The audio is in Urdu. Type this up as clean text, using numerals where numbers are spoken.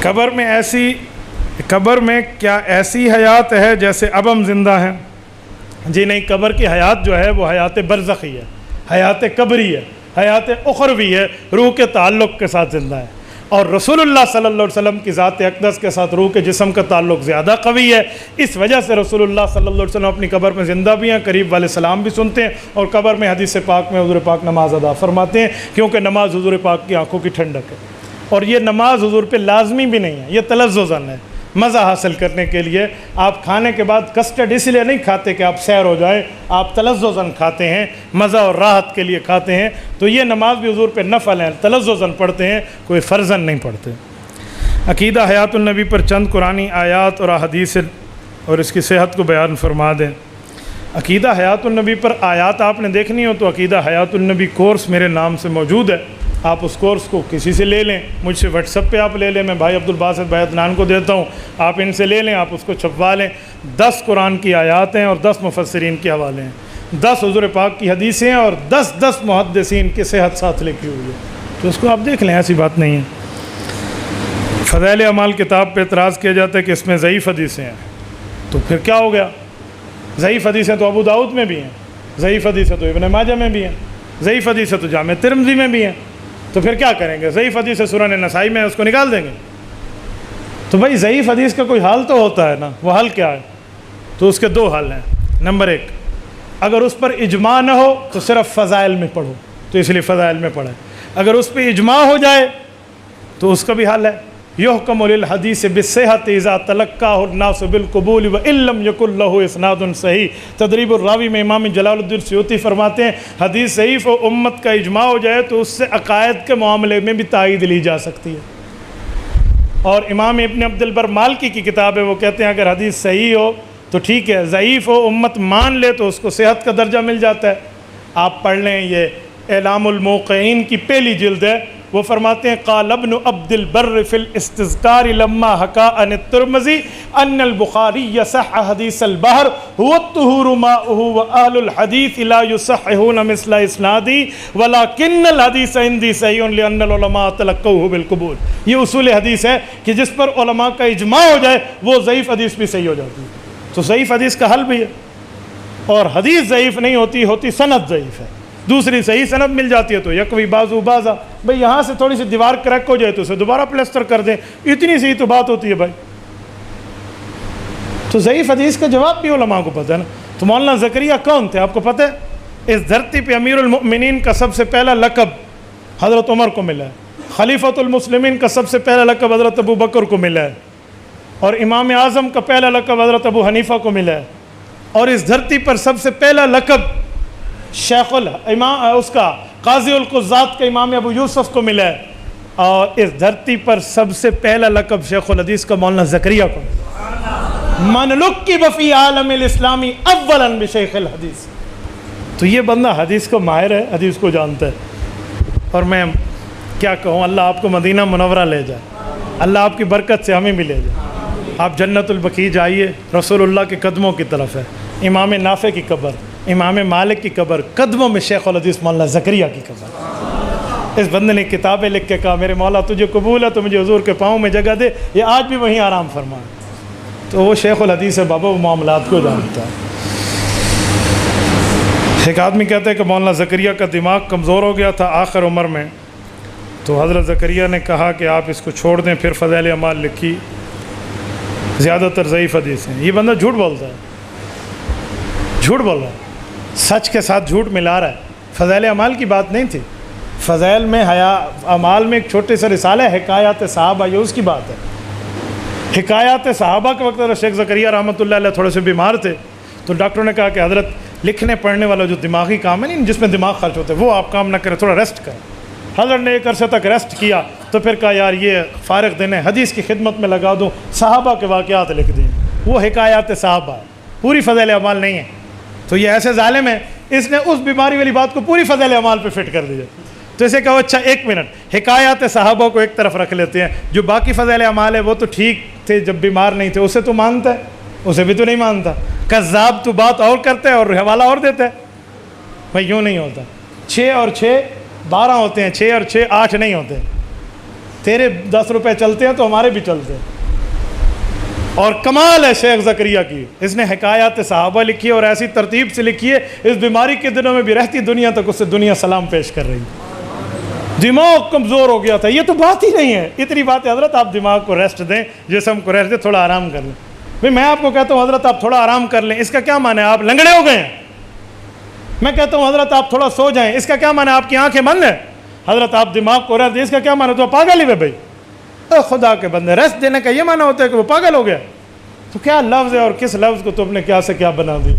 قبر میں کیا ایسی حیات ہے جیسے اب ہم زندہ ہیں؟ جی نہیں، قبر کی حیات جو ہے وہ حیات برزخی ہے، حیات قبری ہے، حیات اخروی ہے، روح کے تعلق کے ساتھ زندہ ہے۔ اور رسول اللہ صلی اللہ علیہ وسلم کی ذات اقدس کے ساتھ روح کے جسم کا تعلق زیادہ قوی ہے، اس وجہ سے رسول اللہ صلی اللہ علیہ وسلم اپنی قبر میں زندہ بھی ہیں، قریب والے سلام بھی سنتے ہیں، اور قبر میں حدیث پاک میں حضور پاک نماز ادا فرماتے ہیں، کیونکہ نماز حضور پاک کی آنکھوں کی ٹھنڈک ہے۔ اور یہ نماز حضور پہ لازمی بھی نہیں ہے، یہ تلذذاً ہے، مزہ حاصل کرنے کے لیے۔ آپ کھانے کے بعد کسٹرڈ اس لیے نہیں کھاتے کہ آپ سیر ہو جائیں، آپ تلذذاً کھاتے ہیں، مزہ اور راحت کے لیے کھاتے ہیں۔ تو یہ نماز بھی حضور پہ نفل ہے، تلذذاً پڑھتے ہیں، کوئی فرضاً نہیں پڑھتے۔ عقیدہ حیات النبی پر چند قرآنی آیات اور احادیث اور اس کی صحت کو بیان فرما دیں۔ عقیدہ حیات النبی پر آیات آپ نے دیکھنی ہو تو عقیدہ حیات النبی کورس میرے نام سے موجود ہے، آپ اس کورس کو کسی سے لے لیں، مجھ سے واٹس ایپ پہ آپ لے لیں، میں بھائی عبدالباسط بھائی عدنان کو دیتا ہوں، آپ ان سے لے لیں، آپ اس کو چھپوا لیں۔ 10 قرآن کی آیات ہیں اور 10 مفسرین کے حوالے ہیں، 10 حضور پاک کی حدیثیں ہیں اور 10 محدثین کی صحت ساتھ لکھی ہوئی ہے، تو اس کو آپ دیکھ لیں، ایسی بات نہیں ہے۔ فضائل اعمال کتاب پہ اعتراض کیا جاتا ہے کہ اس میں ضعیف حدیثیں ہیں، تو پھر کیا ہو گیا؟ ضعیف حدیثیں تو ابو داؤد میں بھی ہیں، ضعیف حدیثیں تو ابن ماجہ میں بھی ہیں، ضعیف حدیثیں تو جامع ترمذی میں بھی ہیں، تو پھر کیا کریں گے؟ ضعیف حدیث سنن نسائی میں اس کو نکال دیں گے؟ تو بھائی ضعیف حدیث کا کوئی حل تو ہوتا ہے نا، وہ حل کیا ہے؟ تو اس کے 2 حل ہیں۔ نمبر 1، اگر اس پر اجماع نہ ہو تو صرف فضائل میں پڑھو، تو اس لیے فضائل میں پڑھیں۔ اگر اس پہ اجماع ہو جائے تو اس کا بھی حل ہے، یحکم للحدیث بالصحۃ اذا تلقاہ الناس بالقبول وان لم یکن لہ اسناد صحیح۔ تدریب الراوی میں امام جلال الدین سیوطی فرماتے ہیں حدیث ضعیف و امت کا اجماع ہو جائے تو اس سے عقائد کے معاملے میں بھی تائید لی جا سکتی ہے۔ اور امام ابن عبد البر مالکی کی کتاب ہے، وہ کہتے ہیں اگر حدیث صحیح ہو تو ٹھیک ہے، ضعیف و امت مان لے تو اس کو صحت کا درجہ مل جاتا ہے۔ آپ پڑھ لیں، یہ اعلام الموقعین کی پہلی جلد ہے، وہ فرماتے ہیں قال ابن عبد البر فی الاستذکار لما حکا عن الترمذی ان البخاری صح حدیث البحر هو الطہور ماؤہ واہل الحدیث لا یصححون مثل اسنادی ولکن الحدیث عندی صحیح لان العلماء تلقوہ بالقبول۔ یہ اصول حدیث ہے کہ جس پر علماء کا اجماع ہو جائے وہ ضعیف حدیث بھی صحیح ہو جاتی ہے۔ تو ضعیف حدیث کا حل بھی ہے، اور حدیث ضعیف نہیں ہوتی سند ضعیف ہے، دوسری صحیح سند مل جاتی ہے تو یکوی بازو بازا، بھئی یہاں سے تھوڑی سی دیوار کریک ہو جائے تو اسے دوبارہ پلسٹر کر دیں، اتنی سی تو بات ہوتی ہے بھائی۔ تو ضعیف حدیث کا جواب بھی علماء کو پتہ ہے نا۔ تو مولانا زکریا کون تھے آپ کو پتہ ہے؟ اس دھرتی پہ امیر المؤمنین کا سب سے پہلا لقب حضرت عمر کو ملا ہے، خلیفۃ المسلمین کا سب سے پہلا لقب حضرت ابو بکر کو ملا ہے، اور امام اعظم کا پہلا لقب حضرت ابو حنیفہ کو ملا ہے، اور اس دھرتی پر سب سے پہلا لقب شیخ الامام اس کا قاضی القضات کے امام ابو یوسف کو ملا ہے، اور اس دھرتی پر سب سے پہلا لقب شیخ الحدیث کا مولانا زکریا کو ملا۔ من لقب فی عالم الاسلامی اولا بشیخ الحدیث۔ تو یہ بندہ حدیث کو ماہر ہے، حدیث کو جانتا ہے، اور میں کیا کہوں، اللہ آپ کو مدینہ منورہ لے جائے، اللہ آپ کی برکت سے ہمیں بھی لے جائے۔ آپ جنت البقیع جائیے، رسول اللہ کے قدموں کی طرف ہے، امام نافع کی قبر، امام مالک کی قبر، قدموں میں شیخ الحدیث مولانا زکریا کی قبر۔ اس بندے نے کتابیں لکھ کے کہا میرے مولا تجھے قبول ہے تو مجھے حضور کے پاؤں میں جگہ دے، یہ آج بھی وہیں آرام فرما۔ تو وہ شیخ الحدیث ہے بابا، وہ معاملات کو جانتا ہے۔ ایک آدمی کہتا ہے کہ مولانا زکریا کا دماغ کمزور ہو گیا تھا آخر عمر میں، تو حضرت زکریا نے کہا کہ آپ اس کو چھوڑ دیں، پھر فضائل اعمال لکھی، زیادہ تر ضعیف حدیث ہیں۔ یہ بندہ جھوٹ بولتا ہے، جھوٹ بول رہا ہے، سچ کے ساتھ جھوٹ ملا رہا ہے۔ فضائل اعمال کی بات نہیں تھی، فضائل میں اعمال میں ایک چھوٹے سے رسالہ ہے حکایات صحابہ، یہ اس کی بات ہے۔ حکایات صحابہ کے وقت شیخ زکریا رحمۃ اللہ علیہ تھوڑے سے بیمار تھے، تو ڈاکٹروں نے کہا کہ حضرت لکھنے پڑھنے والا جو دماغی کام ہے نہیں جس میں دماغ خرچ ہوتا ہے وہ آپ کام نہ کریں، تھوڑا ریسٹ کریں۔ حضرت نے ایک عرصے تک ریسٹ کیا تو پھر کہا یار یہ فارغ دن ہے، حدیث کی خدمت میں لگا دوں، صحابہ کے واقعات لکھ دیں، وہ حکایات صحابہ ہے، پوری فضائل اعمال نہیں ہے۔ تو یہ ایسے ظالم ہے، اس نے اس بیماری والی بات کو پوری فضائل اعمال پہ فٹ کر دیا۔ تو اسے کہو اچھا ایک منٹ، حکایات صحابہ کو ایک طرف رکھ لیتے ہیں، جو باقی فضائل اعمال ہے وہ تو ٹھیک تھے جب بیمار نہیں تھے، اسے تو مانتا ہے، اسے بھی تو نہیں مانتا۔ کذاب تو بات اور کرتا ہے اور حوالہ اور دیتا ہے، بھائی یوں نہیں ہوتا۔ 6 اور 6 12 ہوتے ہیں، 6 اور 6 8 نہیں ہوتے۔ تیرے 10 روپے چلتے ہیں تو ہمارے بھی چلتے ہیں. اور کمال ہے شیخ زکریا کی, اس نے حکایات صحابہ لکھی ہے اور ایسی ترتیب سے لکھی ہے, اس بیماری کے دنوں میں بھی رہتی دنیا تک اسے دنیا سلام پیش کر رہی. دماغ کمزور ہو گیا تھا, یہ تو بات ہی نہیں ہے. اتنی بات ہے حضرت, آپ دماغ کو ریسٹ دیں, جسم کو ریسٹ دیں, تھوڑا آرام کر لیں. بھئی میں آپ کو کہتا ہوں حضرت آپ تھوڑا آرام کر لیں, اس کا کیا معنی ہے آپ لنگڑے ہو گئے ہیں؟ میں کہتا ہوں حضرت آپ تھوڑا سو جائیں, اس کا کیا معنی ہے آپ کی آنکھیں بند ہیں؟ حضرت آپ دماغ کو ریسٹ دیں, اس کا کیا معنی ہے تو پاگل ہی ہے بھائی. خدا کے بندے, ریسٹ دینے کا یہ معنی ہوتا ہے کہ وہ پاگل ہو گیا؟ تو کیا لفظ ہے اور کس لفظ کو تو اپنے کیا سے کیا بنا دی.